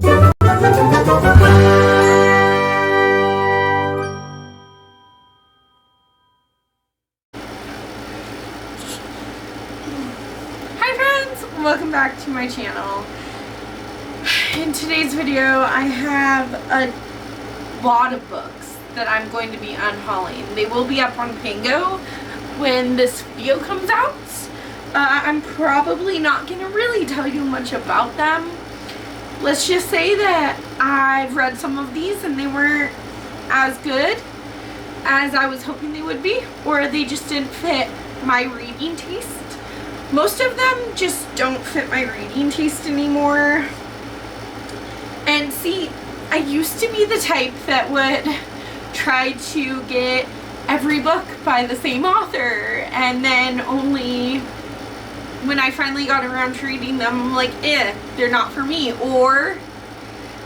Hi friends, welcome back to my channel. In today's video I have a lot of books that I'm going to be unhauling. They will be up on Pango when this video comes out. I'm probably not going to really tell you much about them. Let's just say that I've read some of these and they weren't as good as I was hoping they would be, or they just didn't fit my reading taste. Most of them just don't fit my reading taste anymore. And see, I used to be the type that would try to get every book by the same author, and then only when I finally got around to reading them, I'm like, they're not for me. Or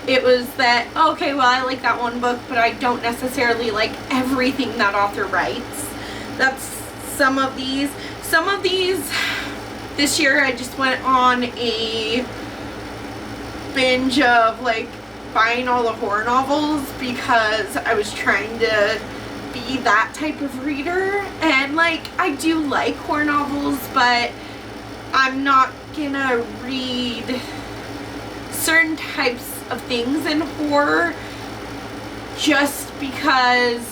it was that, okay, well, I like that one book, but I don't necessarily like everything that author writes. That's some of these. Some of these, this year I just went on a binge of like buying all the horror novels because I was trying to be that type of reader. And like, I do like horror novels, but I'm not gonna read certain types of things in horror just because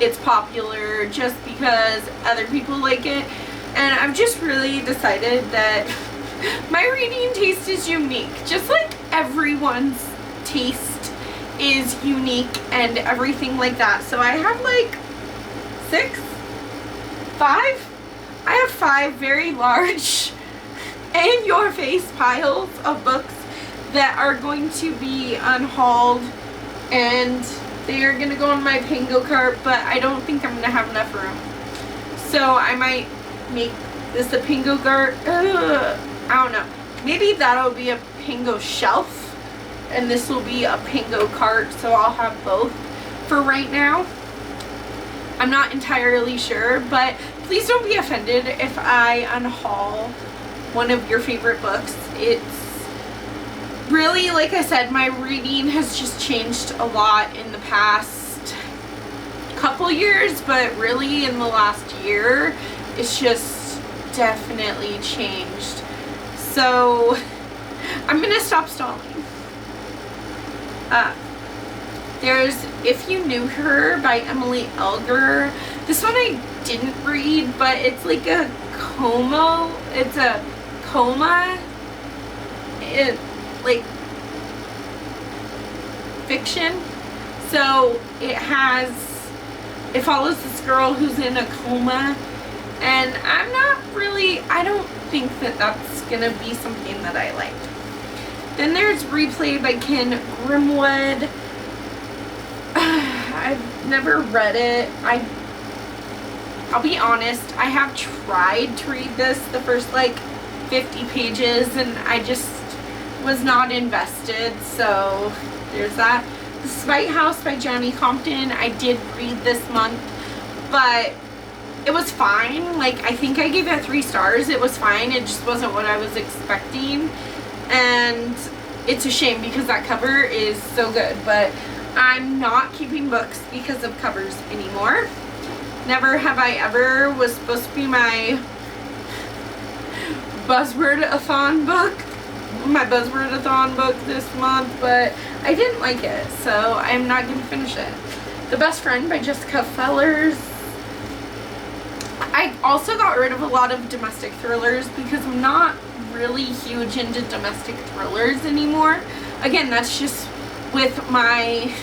it's popular, just because other people like it. And I've just really decided that my reading taste is unique, just like everyone's taste is unique and everything like that. So I have like 5 very large in your face piles of books that are going to be unhauled, and they are going to go on my Pango cart, but I don't think I'm going to have enough room. So I might make this a Pango cart. I don't know. Maybe that'll be a Pango shelf and this will be a Pango cart, so I'll have both for right now. I'm not entirely sure, but please don't be offended if I unhaul one of your favorite books. It's really, like I said, my reading has just changed a lot in the past couple years, but really in the last year it's just definitely changed. So I'm gonna stop stalling. There's If You Knew Her by Emily Elgar. This one I didn't read, but it's like a coma. It's a coma. Like fiction. So it follows this girl who's in a coma, and I don't think that that's gonna be something that I like. Then there's Replay by Ken Grimwood. I've never read it. I'll be honest, I have tried to read this, the first like 50 pages, and I just was not invested, so there's that. The Spite House by Johnny Compton, I did read this month, but it was fine. Like, I think I gave it 3 stars. It was fine. It just wasn't what I was expecting, and it's a shame because that cover is so good, but I'm not keeping books because of covers anymore. Never Have I Ever was supposed to be my Buzzword-a-thon book. My Buzzword-a-thon book this month, but I didn't like it, so I'm not going to finish it. The Best Friend by Jessica Fellers. I also got rid of a lot of domestic thrillers because I'm not really huge into domestic thrillers anymore. Again, that's just with my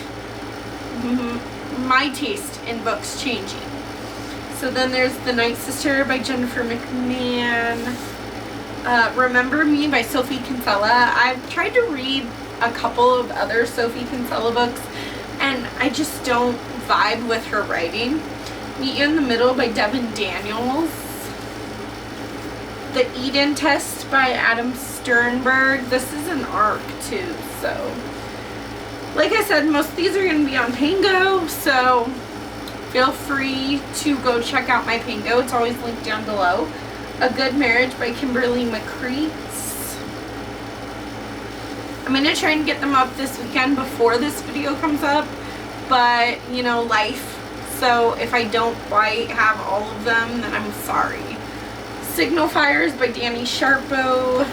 taste in books changing. So then there's The Night Sister by Jennifer McMahon. Remember Me by Sophie Kinsella. I've tried to read a couple of other Sophie Kinsella books, and I just don't vibe with her writing. Meet You in the Middle by Devin Daniels. The Eden Test by Adam Sternberg. This is an arc too, so like I said, most of these are going to be on Pango, so feel free to go check out my Pango. It's always linked down below. A Good Marriage by Kimberly McCreets. I'm going to try and get them up this weekend before this video comes up, but, you know, life. So if I don't quite have all of them, then I'm sorry. Signal Fires by Danny Sharpo.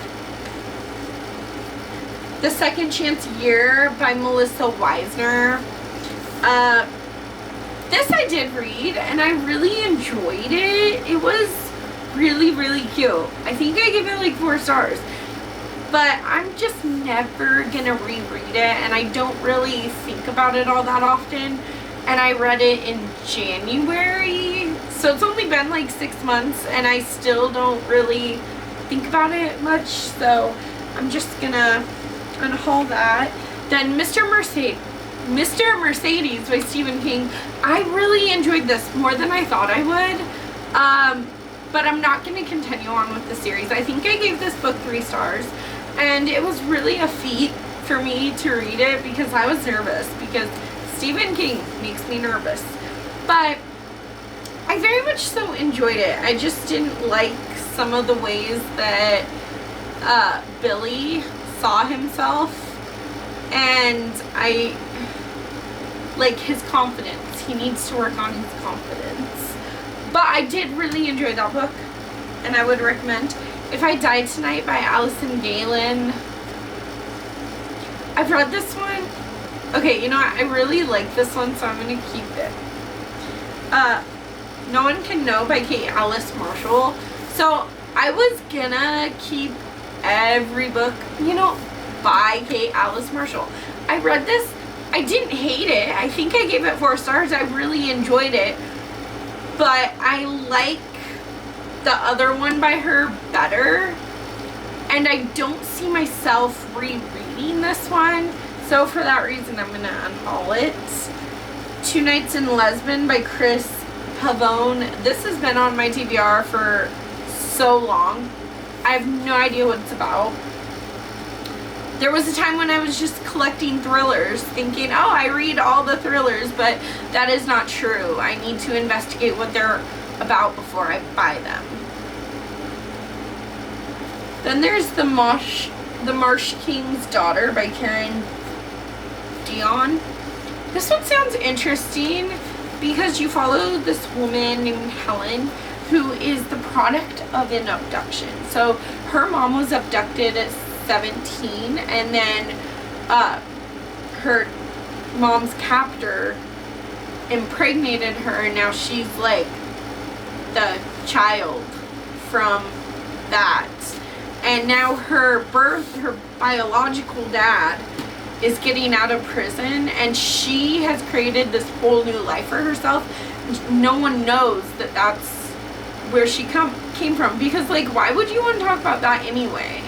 The Second Chance Year by Melissa Weisner. This I did read, and I really enjoyed it. It was really, really cute. I think I gave it like 4 stars. But I'm just never gonna reread it, and I don't really think about it all that often. And I read it in January, so it's only been like 6 months, and I still don't really think about it much. So I'm just gonna unhaul that. Then Mr. Mercedes by Stephen King. I really enjoyed this more than I thought I would. But I'm not going to continue on with the series. I think I gave this book 3 stars. And it was really a feat for me to read it because I was nervous. Because Stephen King makes me nervous. But I very much so enjoyed it. I just didn't like some of the ways that Billy saw himself. And I like his confidence. He needs to work on his confidence. But I did really enjoy that book, and I would recommend If I Died Tonight by Allison Galen. I've read this one. Okay, you know what? I really like this one, so I'm going to keep it. No One Can Know by Kate Alice Marshall. So I was going to keep every book, you know, by Kate Alice Marshall. I read this. I didn't hate it. I think I gave it 4 stars. I really enjoyed it. But I like the other one by her better. And I don't see myself rereading this one. So for that reason, I'm going to unhaul it. Two Nights in Lisbon by Chris Pavone. This has been on my TBR for so long. I have no idea what it's about. There was a time when I was just collecting thrillers, thinking, oh, I read all the thrillers, but that is not true. I need to investigate what they're about before I buy them. Then there's The Marsh King's Daughter by Karen Dion. This one sounds interesting because you follow this woman named Helen who is the product of an abduction. So her mom was abducted at 17, and then her mom's captor impregnated her, and now she's like the child from that. And now her biological dad is getting out of prison, and she has created this whole new life for herself. No one knows that that's where she came from, because like, why would you want to talk about that anyway?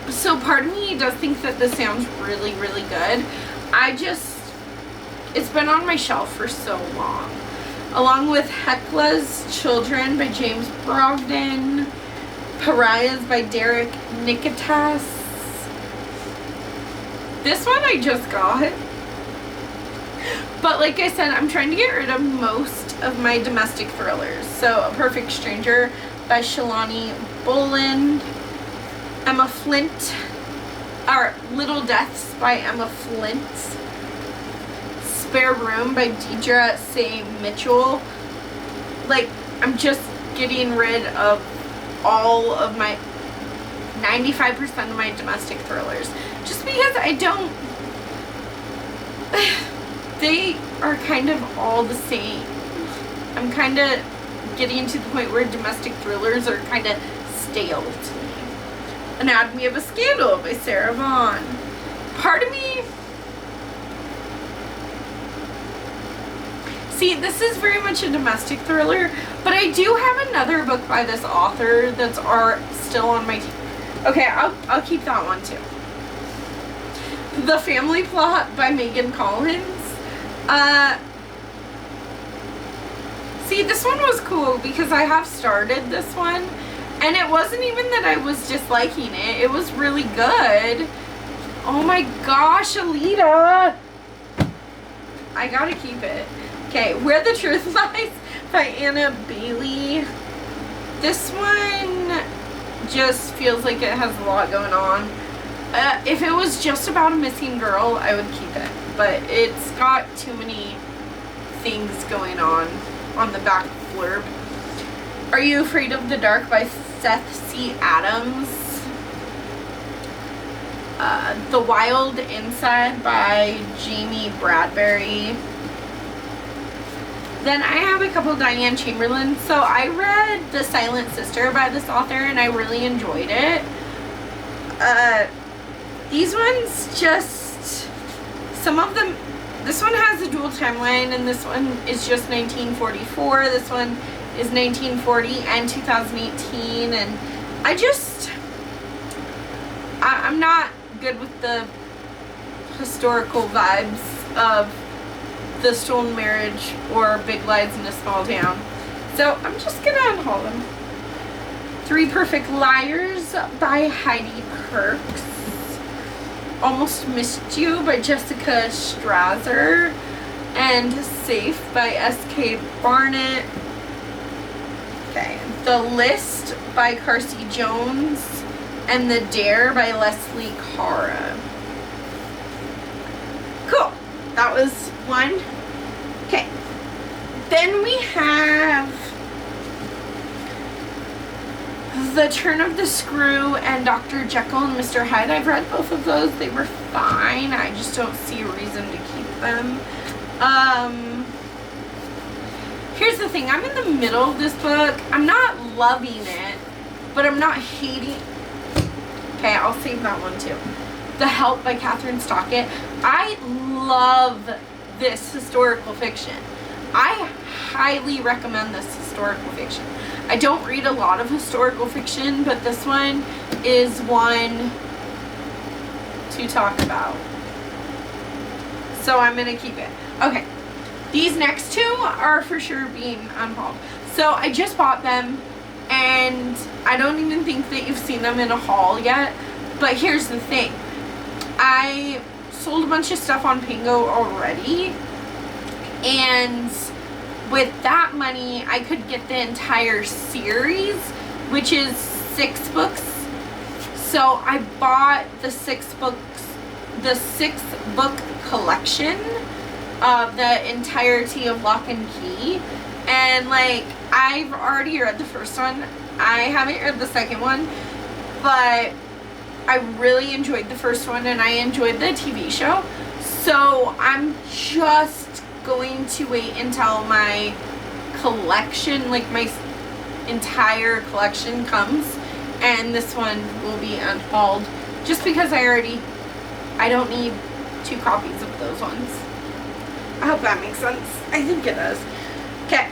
So part of me does think that this sounds really, really good. It's been on my shelf for so long. Along with Hecla's Children by James Brogdon, Pariahs by Derek Nikitas. This one I just got. But like I said, I'm trying to get rid of most of my domestic thrillers. So A Perfect Stranger by Shalani Boland. Emma Flint, or Little Deaths by Emma Flint. Spare Room by Deidre Say Mitchell. Like, I'm just getting rid of all of my 95% of my domestic thrillers. Just because I don't, they are kind of all the same. I'm kind of getting to the point where domestic thrillers are kind of stale to me. Anatomy of a Scandal by Sarah Vaughan. Part of me, see, this is very much a domestic thriller, but I do have another book by this author that's still on my team. Okay, I'll keep that one too. The Family Plot by Megan Collins. See, this one was cool because I have started this one. And it wasn't even that I was disliking it. It was really good. Oh my gosh, Alita. I gotta keep it. Okay, Where the Truth Lies by Anna Bailey. This one just feels like it has a lot going on. If it was just about a missing girl, I would keep it. But it's got too many things going on the back blurb. Are You Afraid of the Dark by Seth C. Adams. The Wild Inside by Jamie Bradbury. Then I have a couple Diane Chamberlain. So I read The Silent Sister by this author and I really enjoyed it. These ones just, some of them, this one has a dual timeline and this one is just 1944. This one is 1940 and 2018, and I'm not good with the historical vibes of The Stolen Marriage or Big Lies in a Small Town. So I'm just gonna unhaul them. Three Perfect Liars by Heidi Perks. Almost Missed You by Jessica Strasser. And Safe by S.K. Barnett. Okay. The List by Carsey Jones. And The Dare by Leslie Cara. Cool. That was one. Okay. Then we have The Turn of the Screw and Dr. Jekyll and Mr. Hyde. I've read both of those. They were fine. I just don't see a reason to keep them. Here's the thing. I'm in the middle of this book. I'm not loving it, but I'm not hating. Okay, I'll save that one too. The Help by Catherine Stockett. I love this historical fiction. I highly recommend this historical fiction. I don't read a lot of historical fiction, but this one is one to talk about. So I'm going to keep it. Okay. These next two are for sure being unhauled. So I just bought them, and I don't even think that you've seen them in a haul yet. But here's the thing. I sold a bunch of stuff on Pingo already, and with that money, I could get the entire series, which is 6 books. So I bought the 6-book collection of the entirety of Lock and Key. And like, I've already read the first one. I haven't read the second one, but I really enjoyed the first one and I enjoyed the TV show. So I'm just going to wait until my collection, like my entire collection comes, and this one will be unhauled just because I don't need 2 copies of those ones. I hope that makes sense. I think it does. Okay.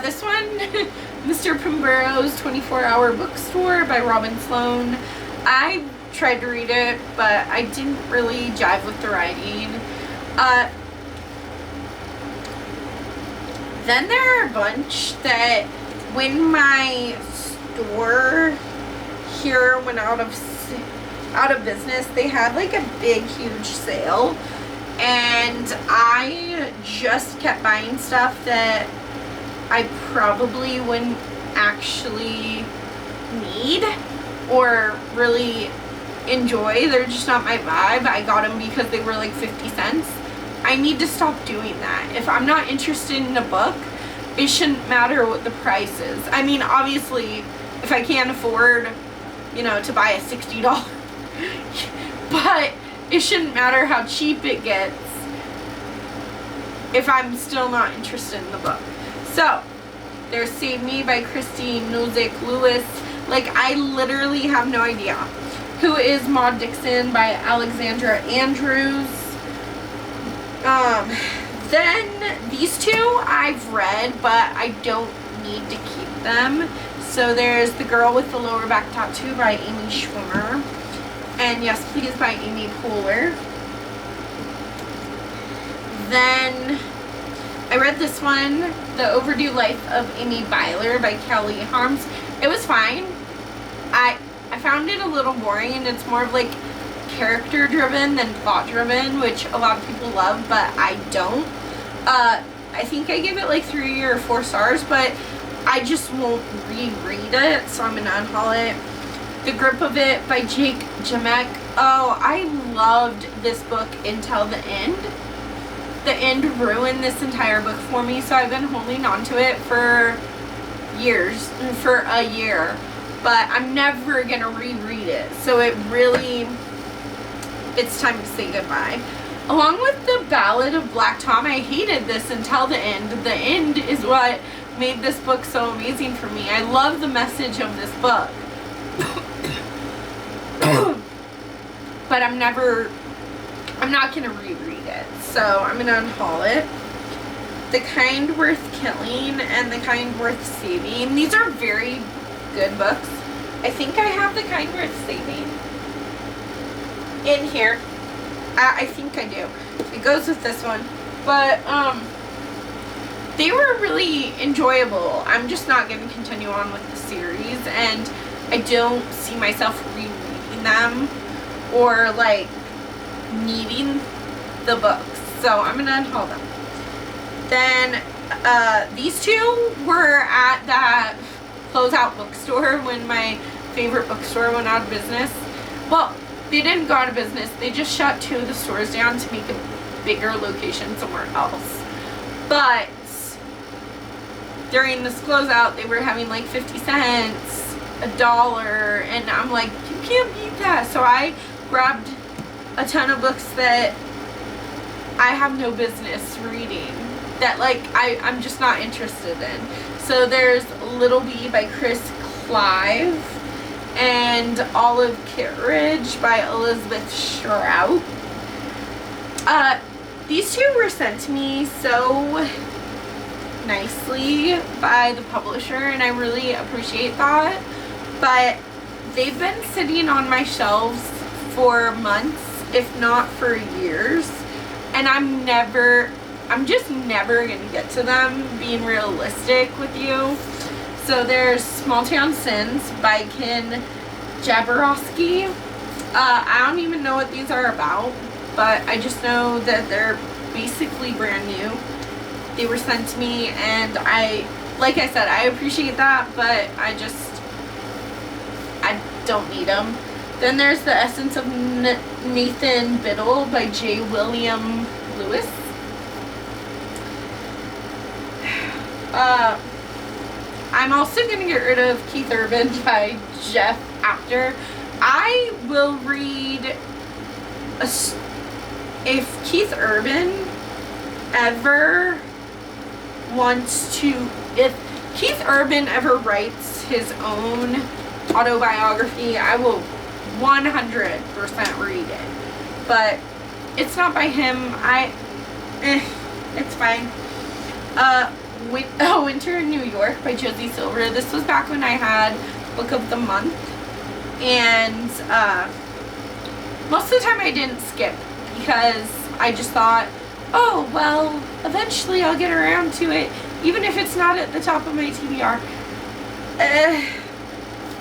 This one, Mr. Pembero's 24-Hour Bookstore by Robin Sloan. I tried to read it, but I didn't really jive with the writing. Then there are a bunch that when my store here went out of business, they had like a big huge sale, and I just kept buying stuff that I probably wouldn't actually need or really enjoy. They're just not my vibe. I got them because they were like 50 cents. I need to stop doing that. If I'm not interested in a book, it shouldn't matter what the price is. I mean, obviously, if I can't afford, to buy a $60, but it shouldn't matter how cheap it gets if I'm still not interested in the book. So, there's Save Me by Christy Nozick Lewis. Like, I literally have no idea. Who is Maud Dixon by Alexandra Andrews. Then these two I've read, but I don't need to keep them. So there's The Girl with the Lower Back Tattoo by Amy Schwimmer. And Yes Please by Amy Poehler. Then I read this one, The Overdue Life of Amy Byler by Kelly Harms. It was fine. I found it a little boring, and it's more of like character driven than plot driven, which a lot of people love, but I don't. I think I give it like 3 or 4 stars, but I just won't reread it, so I'm gonna unhaul it. The Grip of It by Jake Jamek. Oh, I loved this book until the end. The end ruined this entire book for me, so I've been holding on to it for years, for a year, but I'm never gonna reread it, so it's time to say goodbye. Along with the Ballad of Black Tom, I hated this until the end. The end is what made this book so amazing for me. I love the message of this book. But I'm not gonna reread it, so I'm gonna unhaul it. The Kind Worth Killing and The Kind Worth Saving. These are very good books. I think I have The Kind Worth Saving in here. I think I do. It goes with this one. But, they were really enjoyable. I'm just not going to continue on with the series, and I don't see myself rereading them or, like, needing the books. So I'm going to unhaul them. Then, these two were at that closeout bookstore when my favorite bookstore went out of business. Well, they didn't go out of business. They just shut 2 of the stores down to make a bigger location somewhere else. But during this closeout, they were having like 50 cents, $1, and I'm like, you can't beat that. So I grabbed a ton of books that I have no business reading, that like I'm just not interested in. So there's Little Bee by Chris Clive and Olive Carriage by Elizabeth Shrout. These two were sent to me so nicely by the publisher, and I really appreciate that. But they've been sitting on my shelves for months, if not for years, and I'm just never gonna get to them, being realistic with you. So there's Small Town Sins by Ken Jaworski. I don't even know what these are about, but I just know that they're basically brand new. They were sent to me, and like I said, I appreciate that, but I don't need them. Then there's The Essence of Nathan Biddle by J. William Lewis. I'm also going to get rid of Keith Urban by Jeff Apter. I will read if Keith Urban ever if Keith Urban ever writes his own autobiography, I will 100% read it. But it's not by him. It's fine. Winter in New York by Josie Silver. This was back when I had Book of the Month, and most of the time I didn't skip because I just thought, oh well, eventually I'll get around to it, even if it's not at the top of my TBR.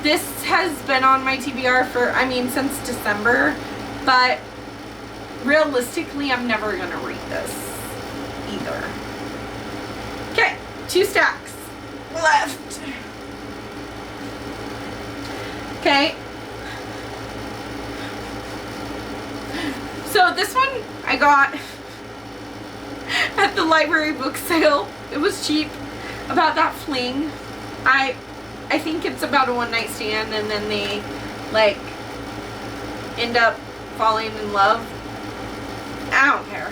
This has been on my TBR for, since December, but realistically I'm never gonna read this either. Okay, 2 stacks left. Okay. So this one I got at the library book sale. It was cheap. About that fling. I think it's about a one-night stand, and then they like end up falling in love. I don't care.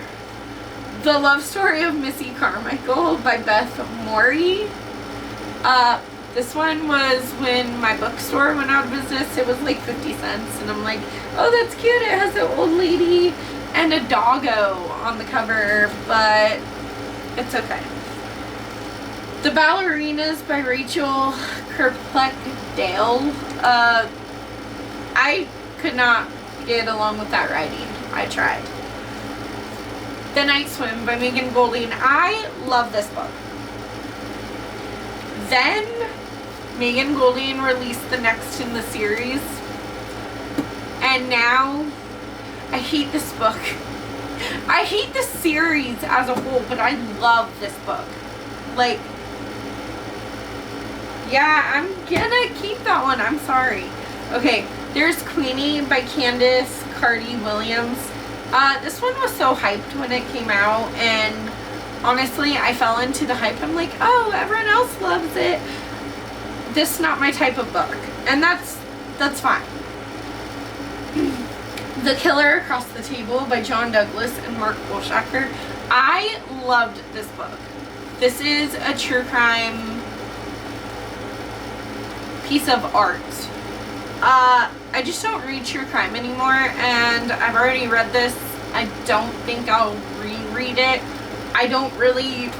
The Love Story of Missy Carmichael by Beth Morey. This one was when my bookstore went out of business. It was like 50 cents, and I'm like, oh, that's cute. It has an old lady and a doggo on the cover, but it's okay. The Ballerinas by Rachel Kirkpatrick-Dale. I could not get along with that writing. I tried. The Night Swim by Megan Golding. I love this book. Then Megan Golding released the next in the series, and now I hate this book. I hate the series as a whole, but I love this book. Like, yeah, I'm gonna keep that one. I'm sorry. Okay, there's Queenie by Candace Carty Williams. This one was so hyped when it came out, and honestly, I fell into the hype. I'm like, oh, everyone else loves it. This is not my type of book, and that's fine. The Killer Across the Table by John Douglas and Mark Wolshacker. I loved this book. This is a true crime piece of art. I just don't read true crime anymore, and I've already read this. I don't think I'll reread it. I don't really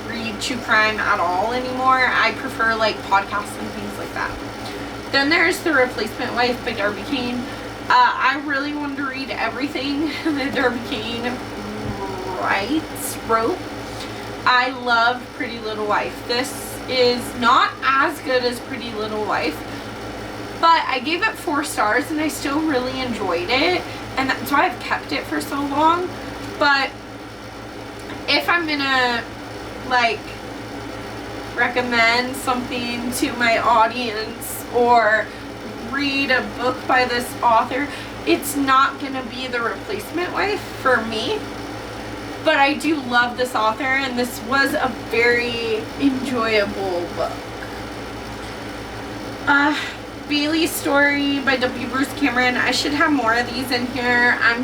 read true crime at all anymore. I prefer like podcasts and things like that. Then there's The Replacement Wife by Darby Kane. I really wanted to read everything that Darby Kane wrote. I love Pretty Little Wife. This is not as good as Pretty Little Wife, but I gave it 4 stars and I still really enjoyed it, and that's why I've kept it for so long. But if I'm gonna like recommend something to my audience or read a book by this author, it's not gonna be The Replacement Wife for me. But I do love this author, and this was a very enjoyable book. Bailey's Story by W. Bruce Cameron. I should have more of these in here. I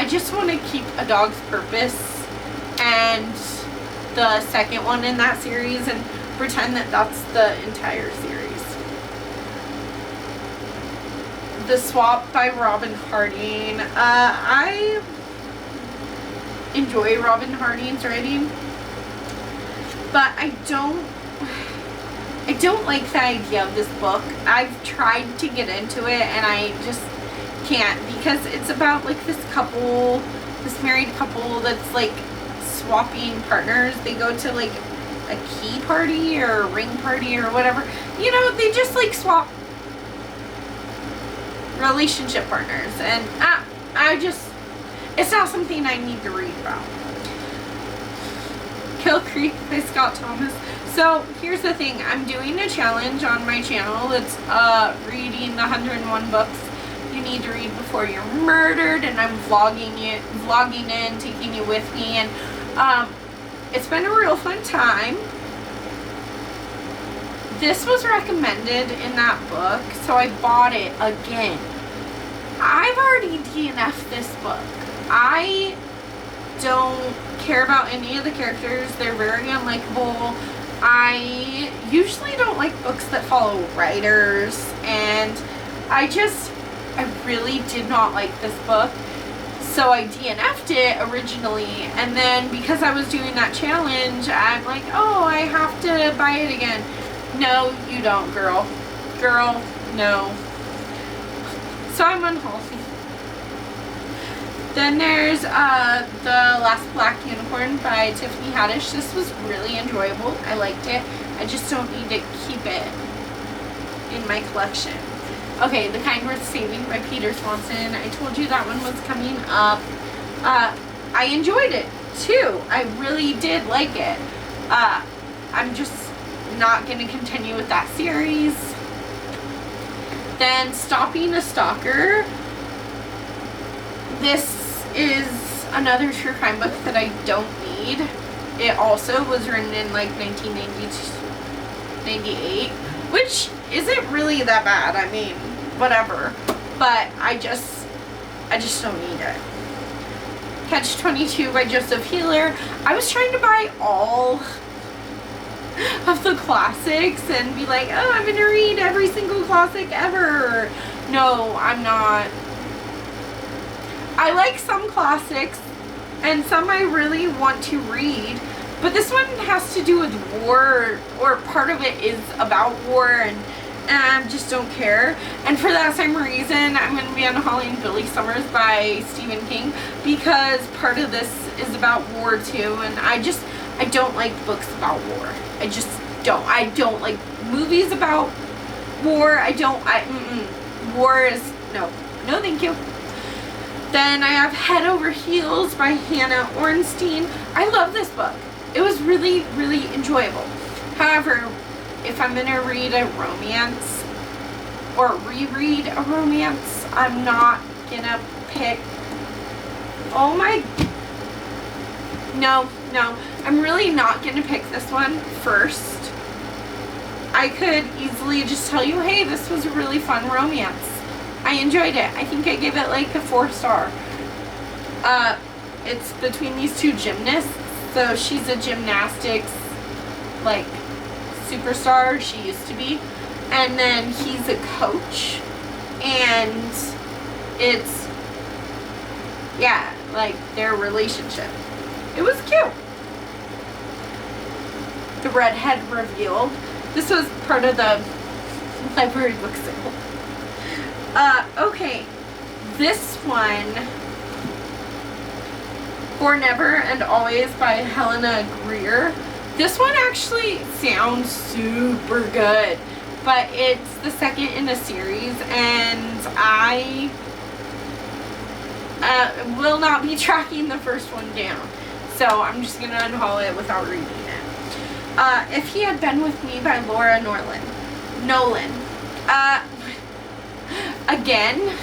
just want to keep A Dog's Purpose and the second one in that series and pretend that that's the entire series. The Swap by Robin Harding. I enjoy Robin Harding's writing, but I don't like the idea of this book. I've tried to get into it and I just can't, because it's about like this married couple that's like swapping partners. They go to like a key party or a ring party or whatever. You know, they just like swap relationship partners, and it's not something I need to read about. Kill Creek by Scott Thomas. So here's the thing, I'm doing a challenge on my channel. It's reading the 101 books you need to read before you're murdered, and I'm vlogging in, taking you with me, and it's been a real fun time. This was recommended in that book, so I bought it again. I've already DNF'd this book. I don't care about any of the characters. They're very unlikable. I usually don't like books that follow writers, and I really did not like this book. So I DNF'd it originally, and then because I was doing that challenge, I'm like, oh, I have to buy it again. No, you don't, girl. Girl, no. So I'm Unhaul. Then there's The Last Black Unicorn by Tiffany Haddish. This was really enjoyable. I liked it. I just don't need to keep it in my collection. Okay, The Kind Worth Saving by Peter Swanson. I told you that one was coming up. I enjoyed it too. I really did like it. I'm just not going to continue with that series. Then Stopping a Stalker. This is another true crime book that I don't need. It also was written in like 1998, which isn't really that bad. I mean, whatever. But I just don't need it. Catch-22 by Joseph Healer. I was trying to buy all of the classics and be like, oh, I'm gonna read every single classic ever. No, I'm not. I like some classics and some I really want to read, but this one has to do with war, or part of it is about war, and I just don't care. And for that same reason, I'm going to be unhauling Billy Summers by Stephen King, because part of this is about war too, and I don't like books about war. I just don't. I don't like movies about war. War is, no thank you. Then I have Head Over Heels by Hannah Ornstein. I love this book. It was really, really enjoyable. However, if I'm going to read a romance, or reread a romance. I'm not gonna pick, oh my, no, I'm really not gonna pick this one first. I could easily just tell you, hey, this was a really fun romance. I enjoyed it. I think I gave it like a 4-star. It's between these two gymnasts. So she's a gymnastics, like, superstar. She used to be. And then he's a coach. And it's, yeah, like, their relationship. It was cute. The redhead revealed. This was part of the library book sale. Okay. This one, For Never and Always by Helena Greer. This one actually sounds super good, but it's the second in a series, and I will not be tracking the first one down. So I'm just going to unhaul it without reading it. If He Had Been With Me by Laura Nolan. Again,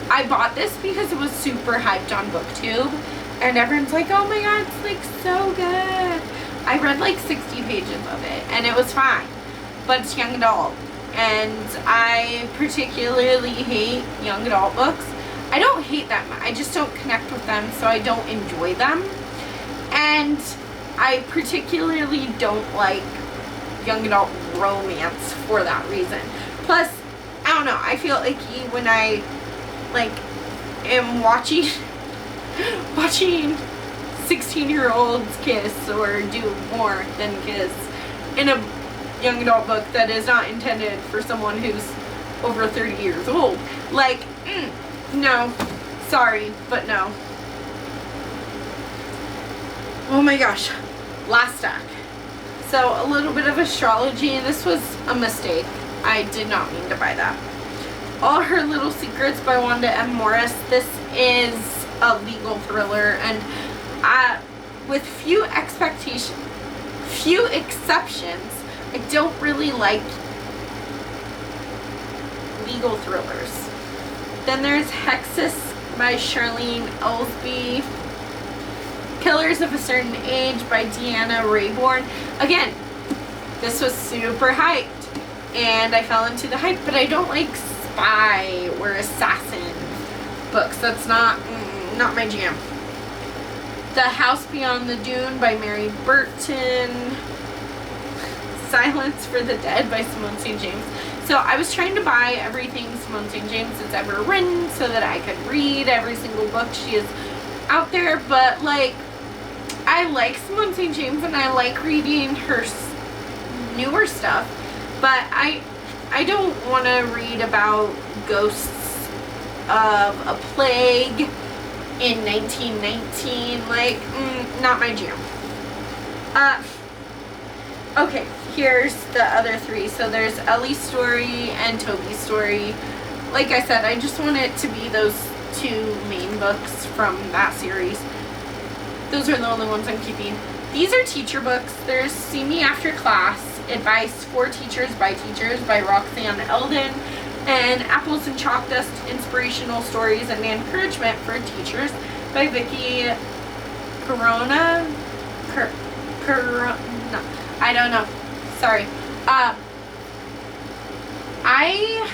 I bought this because it was super hyped on BookTube. And everyone's like, oh my god, it's like so good. I read like 60 pages of it and it was fine. But it's young adult. And I particularly hate young adult books. I don't hate them. I just don't connect with them, so I don't enjoy them. And I particularly don't like young adult romance for that reason. Plus, I don't know, I feel like when I like am watching 16-year-olds kiss or do more than kiss in a young adult book that is not intended for someone who's over 30 years old. Like, no. Sorry, but no. Oh my gosh. Last stack. So, a little bit of astrology. This was a mistake. I did not mean to buy that. All Her Little Secrets by Wanda M. Morris. This is a legal thriller, and with few exceptions, I don't really like legal thrillers. Then there's Hexus by Charlene Ellsby. Killers of a Certain Age by Deanna Raybourn. Again, this was super hyped, and I fell into the hype, but I don't like spy or assassin books. That's not my jam. The House Beyond the Dune by Mary Burton. Silence for the Dead by Simone St. James. So I was trying to buy everything Simone St. James has ever written so that I could read every single book she is out there, but like, I like Simone St. James and I like reading her newer stuff, but I don't want to read about ghosts of a plague in 1919. Like, not my jam. Okay, here's the other three. So there's Ellie's story and Toby's story. Like I said, I just want it to be those two main books from that series. Those are the only ones I'm keeping. These are teacher books. There's See Me After Class, Advice for Teachers by Teachers by Roxanne Eldon, and Apples and Chalk Dust, Inspirational Stories and Encouragement for Teachers by Vicki Corona. No, I don't know. Sorry. I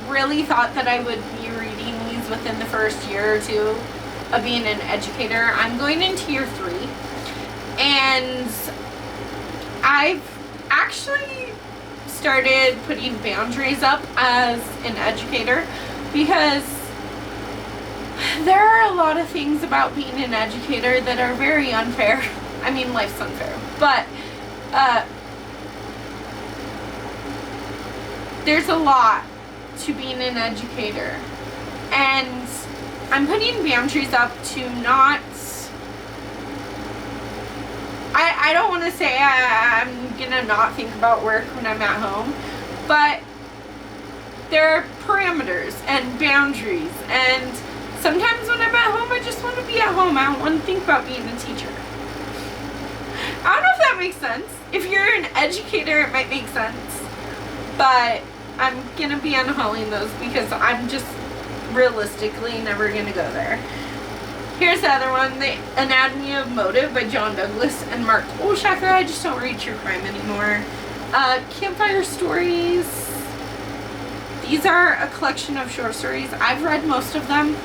really thought that I would be reading these within the first year or two of being an educator. I'm going into year 3, and I've actually started putting boundaries up as an educator, because there are a lot of things about being an educator that are very unfair. I mean, life's unfair, but there's a lot to being an educator, and I'm putting boundaries up to not, I don't want to say I'm gonna not think about work when I'm at home, but there are parameters and boundaries, and sometimes when I'm at home, I just want to be at home. I don't want to think about being a teacher. I don't know if that makes sense. If you're an educator, it might make sense, but I'm gonna be unhauling those because I'm just realistically never gonna go there. Here's the other one, The Anatomy of Motive by John Douglas and Mark Olshaker. I just don't read true crime anymore. Campfire Stories. These are a collection of short stories. I've read most of them.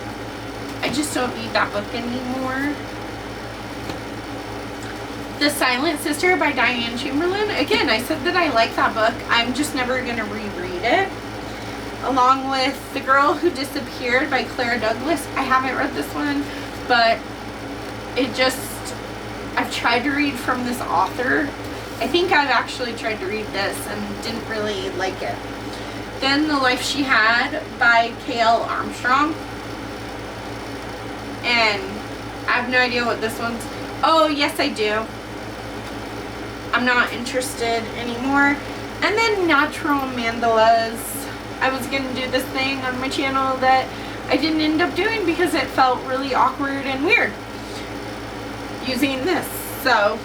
I just don't need that book anymore. The Silent Sister by Diane Chamberlain. Again, I said that I like that book. I'm just never going to reread it. Along with The Girl Who Disappeared by Clara Douglas. I haven't read this one, but I've tried to read from this author. I think I've actually tried to read this and didn't really like it. Then The Life She Had by K.L. Armstrong. And I have no idea what this one's. Oh, yes, I do. I'm not interested anymore. And then Natural Mandalas. I was going to do this thing on my channel that I didn't end up doing because it felt really awkward and weird using this. So,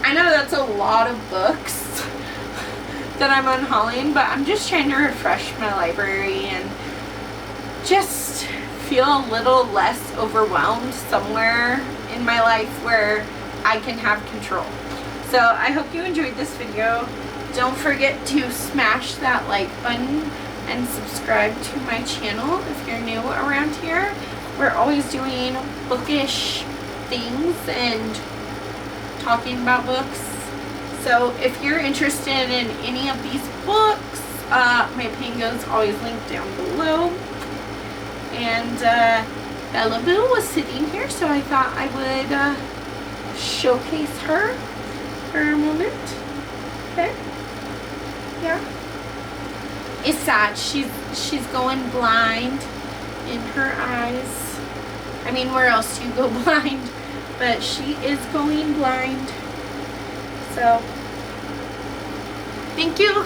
I know that's a lot of books that I'm unhauling, but I'm just trying to refresh my library and just feel a little less overwhelmed somewhere in my life where I can have control. So I hope you enjoyed this video. Don't forget to smash that like button and subscribe to my channel if you're new around here. We're always doing bookish things and talking about books. So if you're interested in any of these books, my Pango's always linked down below. And Bella Boo was sitting here, so I thought I would showcase her for a moment. Okay. Yeah. It's sad. She's going blind in her eyes. I mean, where else do you go blind? But she is going blind. So, thank you.